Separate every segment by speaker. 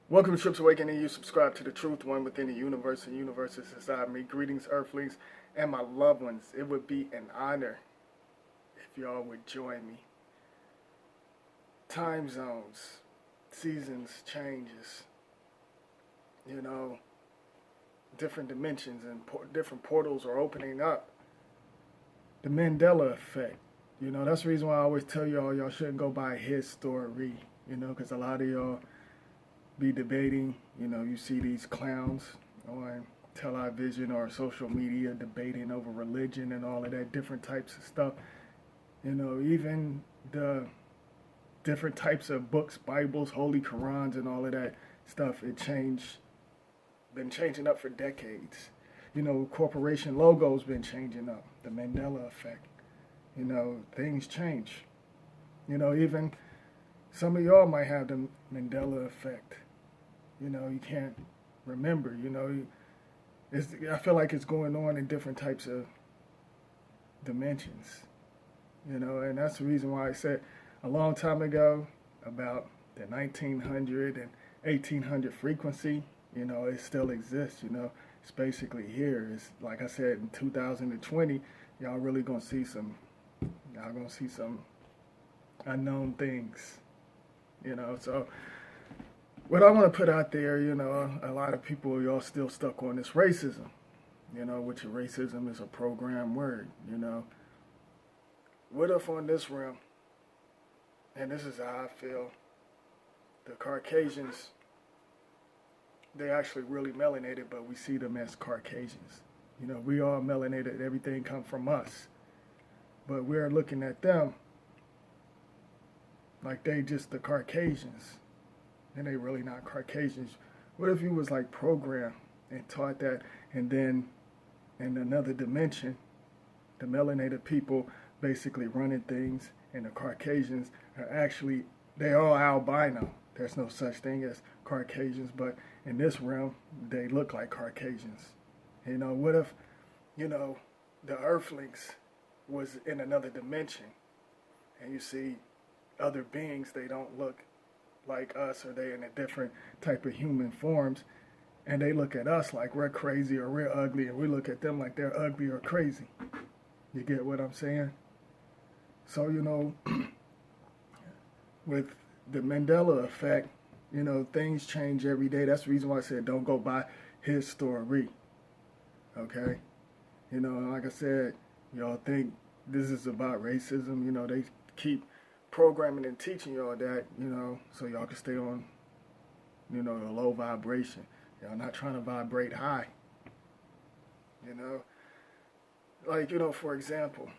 Speaker 1: Welcome to Trips Awakening. You subscribe to the truth, one within the universe, and the universe is inside me. Greetings, earthlings, and my loved ones. It would be an honor if y'all would join me. Time zones, seasons, changes, you know, different dimensions and different portals are opening up. The Mandela effect. That's the reason why I always tell y'all shouldn't go by his story, because a lot of y'all be debating. You see these clowns on television or social media debating over religion and all of that different types of stuff. Even the different types of books, Bibles, Holy Qurans, and all of that stuff, been changing up for decades. Corporation logos been changing up. The Mandela effect. Things change. Even some of y'all might have the Mandela effect. You can't remember. I feel like it's going on in different types of dimensions. And that's the reason why I said a long time ago about the 1900 and 1800 frequency. It still exists. It's basically here. It's like I said, in 2020, y'all really gonna see some. Y'all gonna see some unknown things. So what I want to put out there, a lot of people, y'all still stuck on this racism, which racism is a program word, What if on this realm, and this is how I feel, the Caucasians, they actually really melanated, but we see them as Caucasians. We all melanated, everything come from us. But we're looking at them like they just the Caucasians. And they really not Caucasians. What if you was like programmed and taught that, and then in another dimension, the melanated people basically running things, and the Caucasians are actually, they're all albino. There's no such thing as Caucasians, but in this realm, they look like Caucasians. What if, the Earthlings was in another dimension, and you see other beings, they don't look like us, or they in a different type of human forms, and they look at us like we're crazy or we're ugly, and we look at them like they're ugly or crazy. You get what I'm saying? So, with the Mandela effect, things change every day. That's the reason why I said don't go by his story. Okay? Like I said, y'all think this is about racism. They keep programming and teaching y'all that, so y'all can stay on, the low vibration. Y'all not trying to vibrate high. Like, for example,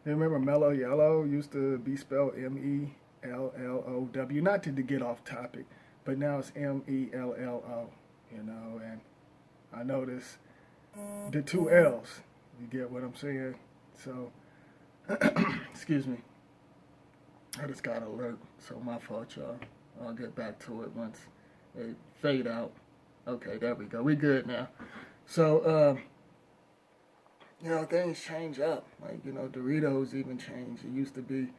Speaker 1: you remember Mellow Yellow used to be spelled Mellow. Not to get off topic, but now it's Mello, and I notice the two L's. You get what I'm saying? So, excuse me. I just got alert, so my fault, y'all. I'll get back to it once it fade out. Okay, there we go. We good now. So, things change up. Like, Doritos even change. It used to be,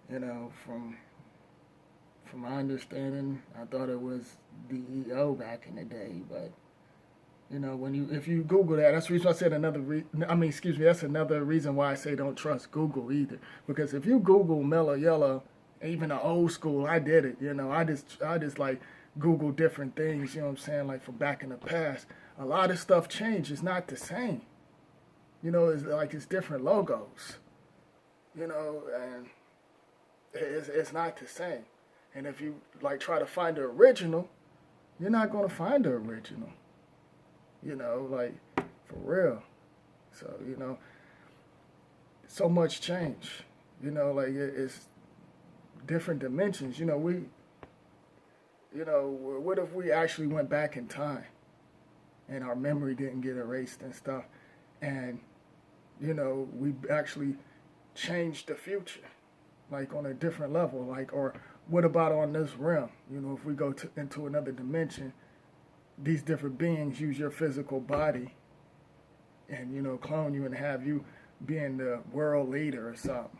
Speaker 1: from my understanding, I thought it was DEO back in the day, but if you Google that, that's the reason I said that's another reason why I say don't trust Google either. Because if you Google Mellow Yellow, even the old school, I did it, I just like Google different things, like from back in the past. A lot of stuff changed. It's not the same. It's like it's different logos, and it's not the same. And if you like try to find the original, you're not going to find the original. Like, for real. So, so much change. Like, it's different dimensions. What if we actually went back in time and our memory didn't get erased and stuff, and, we actually changed the future, like, on a different level, like, or what about on this realm? If we go into another dimension, these different beings use your physical body and, clone you and have you being the world leader or something.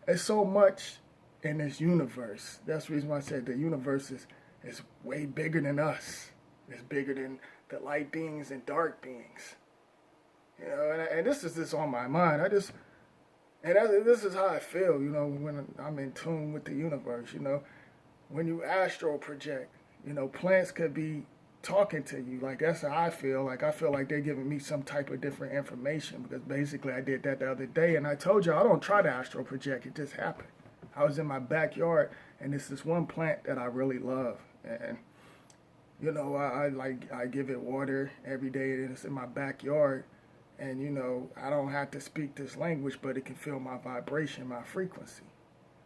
Speaker 1: It's so much in this universe. That's the reason why I said the universe is way bigger than us. It's bigger than the light beings and dark beings. You know, and this is just on my mind. This is how I feel, you know, when I'm in tune with the universe, you know. When you astral project, you know, plants could be talking to you. Like, that's how I feel. Like, I feel like they're giving me some type of different information because basically I did that the other day. And I told you, I don't try to astral project. It just happened. I was in my backyard, and this is one plant that I really love. And, you know, I give it water every day, and it's in my backyard. And, you know, I don't have to speak this language, but it can feel my vibration, my frequency.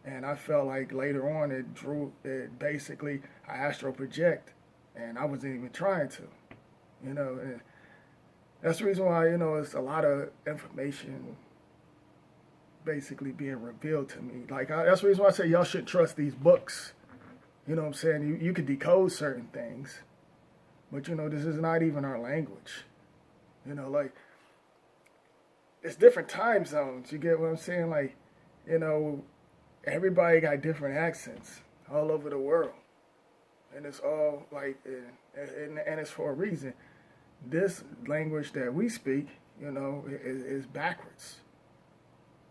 Speaker 1: And I felt like later on it basically, I astral project, and I wasn't even trying to, you know. And that's the reason why, you know, it's a lot of information basically being revealed to me. Like, that's the reason why I say y'all shouldn't trust these books. You know what I'm saying? You could decode certain things, but, you know, this is not even our language. You know, like, it's different time zones. You get what I'm saying? Like, you know, everybody got different accents all over the world. And it's all like, and it's for a reason. This language that we speak, you know, is backwards.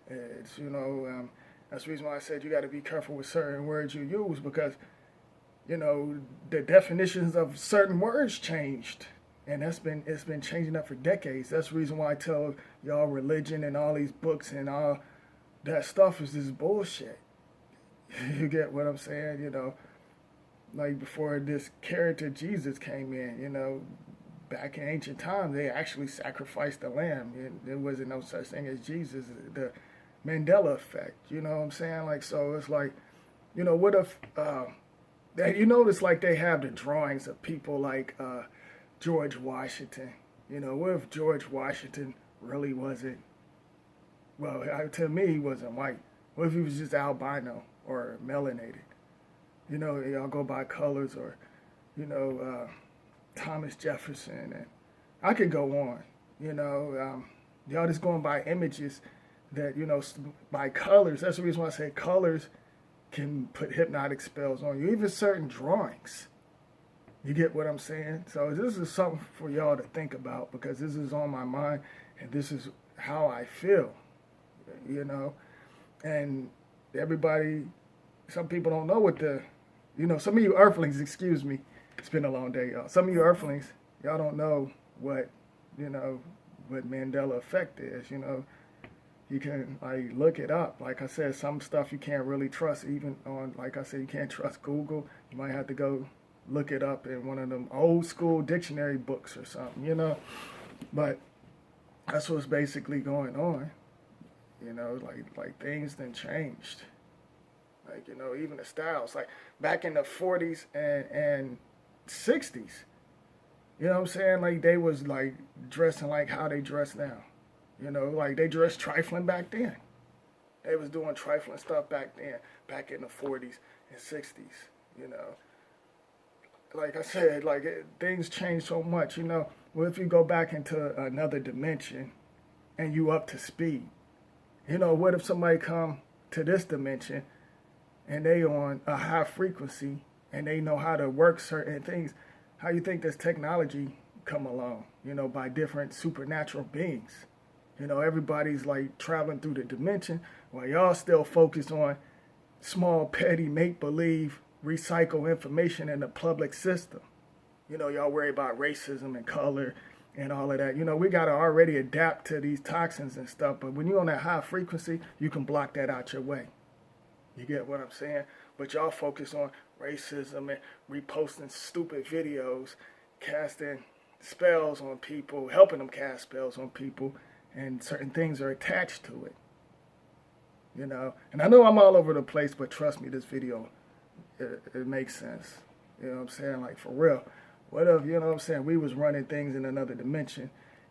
Speaker 1: It's, you know, that's the reason why I said you got to be careful with certain words you use because, you know, the definitions of certain words changed. And it's been changing up for decades. That's the reason why I tell y'all religion and all these books and all that stuff is just bullshit. You get what I'm saying? You know, like before this character Jesus came in, you know, back in ancient times, they actually sacrificed the lamb. There wasn't no such thing as Jesus. The Mandela effect, you know what I'm saying? Like, so it's like, you know, what if, you notice like they have the drawings of people like George Washington. You know, what if George Washington really wasn't, well, to me, he wasn't white. What if he was just albino or melanated? You know, y'all go by colors or, you know, Thomas Jefferson. And I could go on, you know. Y'all just going by images that, you know, by colors. That's the reason why I say colors can put hypnotic spells on you, even certain drawings. You get what I'm saying? So this is something for y'all to think about because this is on my mind and this is how I feel, you know. And everybody, some people don't know what you know, some of you earthlings, excuse me, it's been a long day, y'all. Some of you earthlings, y'all don't know what, you know, what Mandela effect is, you know. You can, like, look it up. Like I said, some stuff you can't really trust even on, like I said, you can't trust Google. You might have to go look it up in one of them old school dictionary books or something, you know. But that's what's basically going on. You know, like things then changed. Like, you know, even the styles. Like back in the 40s and 60s, you know what I'm saying? Like they was like dressing like how they dress now. You know, like they dressed trifling back then. They was doing trifling stuff back then, back in the 40s and 60s, you know. Like I said, like things change so much, you know. Well, if you go back into another dimension and you up to speed, you know, what if somebody come to this dimension and they on a high frequency and they know how to work certain things? How you think this technology come along, you know, by different supernatural beings? You know, everybody's like traveling through the dimension while y'all still focus on small, petty, make-believe, recycle information in the public system. You know, y'all worry about racism and color and all of that. You know, we got to already adapt to these toxins and stuff. But when you're on that high frequency, you can block that out your way. You get what I'm saying? But y'all focus on racism and reposting stupid videos, casting spells on people, helping them cast spells on people. And certain things are attached to it, you know. And I know I'm all over the place, but trust me, this video, it makes sense. You know what I'm saying? Like, for real. What if, you know what I'm saying, we was running things in another dimension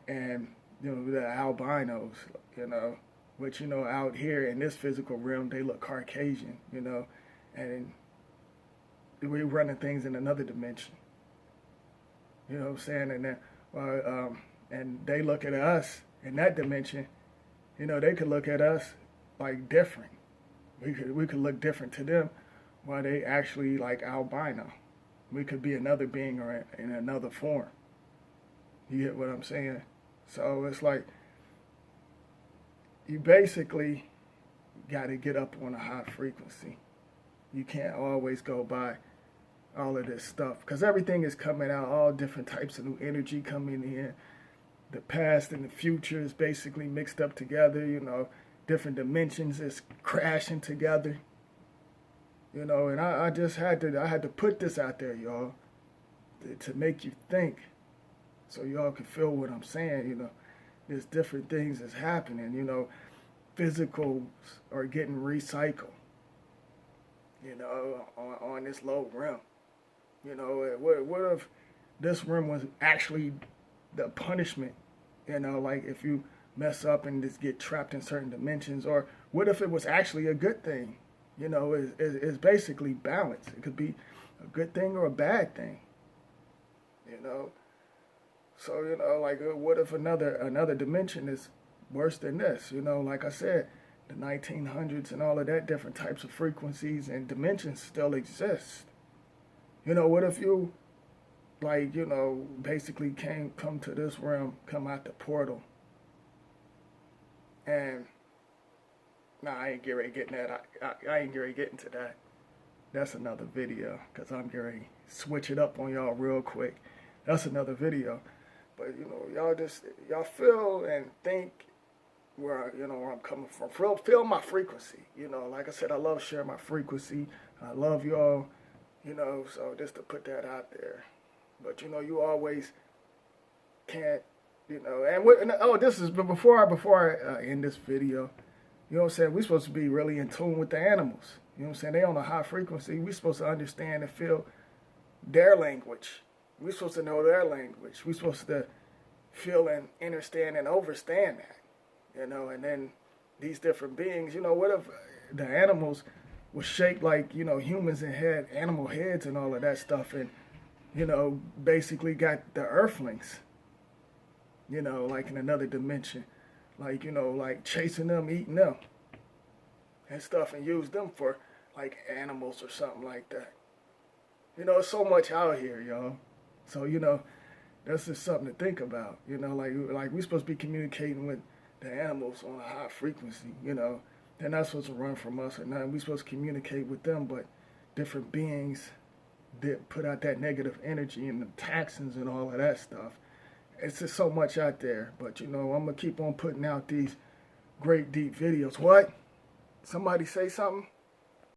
Speaker 1: and, you know, the albinos, you know, which, you know, out here in this physical realm, they look Caucasian, you know, and we running things in another dimension. You know what I'm saying? And then, and they look at us in that dimension, you know, they could look at us like different. We could look different to them while they actually like albino. We could be another being or in another form. You get what I'm saying? So it's like you basically got to get up on a high frequency. You can't always go by all of this stuff because everything is coming out, all different types of new energy coming in. The past and the future is basically mixed up together, different dimensions is crashing together. And I just had to put this out there, y'all, to make you think so y'all can feel what I'm saying. There's different things that's happening, physicals are getting recycled, on this low rim. What if this rim was actually the punishment, like if you mess up and just get trapped in certain dimensions, or what if it was actually a good thing? It's basically balance. It could be a good thing or a bad thing, So, like what if another dimension is worse than this? Like I said, the 1900s and all of that different types of frequencies and dimensions still exist. What if you, like, basically come to this realm, come out the portal, and I ain't getting that. I ain't getting to that. That's another video, because I'm getting ready to switch it up on y'all real quick. That's another video. But, y'all feel and think where I'm coming from. Feel my frequency. Like I said, I love sharing my frequency. I love y'all, so just to put that out there. But, you always can't, this is, but before I end this video, you know what I'm saying? We're supposed to be really in tune with the animals. You know what I'm saying? They on a high frequency. We're supposed to understand and feel their language. We're supposed to know their language. We're supposed to feel and understand and overstand that. And then these different beings, what if the animals were shaped like, humans and had animal heads and all of that stuff and, basically got the earthlings, like in another dimension. Like, like chasing them, eating them and stuff and use them for like animals or something like that. It's so much out here, y'all. So, that's just something to think about. Like we're supposed to be communicating with the animals on a high frequency, They're not supposed to run from us or nothing. We're supposed to communicate with them, but different beings that put out that negative energy and the toxins and all of that stuff. It's just so much out there. But, I'm going to keep on putting out these great deep videos. What? Somebody say something?